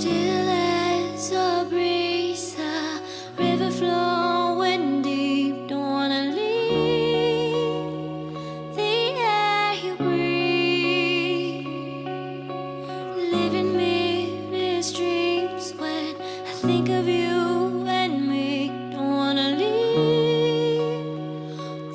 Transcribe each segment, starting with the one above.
Still as a breeze, a river flowing deep. Don't wanna leave the air you breathe. Living mirrors dreams when I think of you and me. Don't wanna leave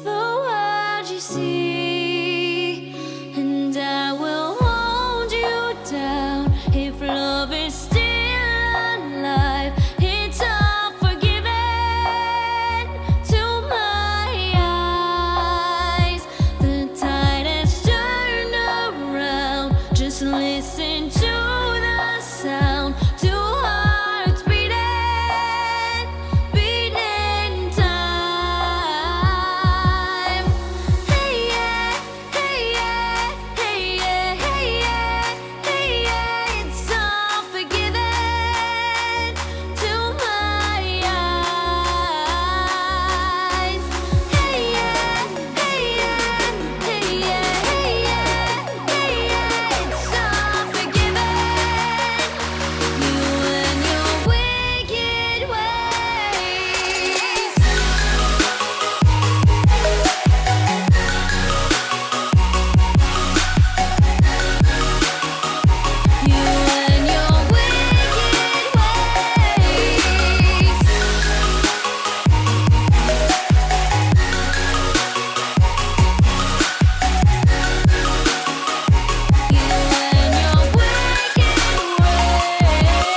the world you see, and I will hold you down if love is still alive. It's all forgiven to my eyes. The tide has turned around. Just listen to the sound. Two hearts beating, beating time. Hey yeah, hey yeah, hey yeah, hey yeah, hey yeah. It's all forgiven to my eyes. Hey yeah, hey yeah, hey yeah, hey yeah, hey yeah. It's all forgiven. You and your wicked ways. You and your wicked ways. You and your wicked ways.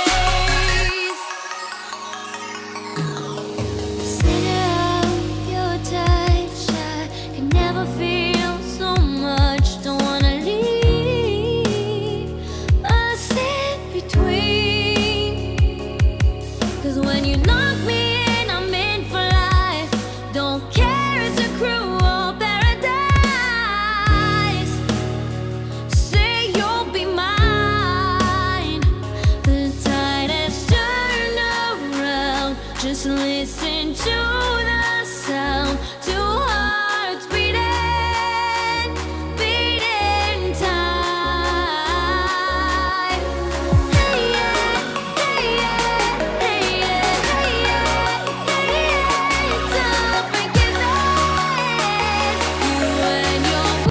Center of your touch, I can never feel so much. Don't wanna leave us in between. 'Cause when you knock me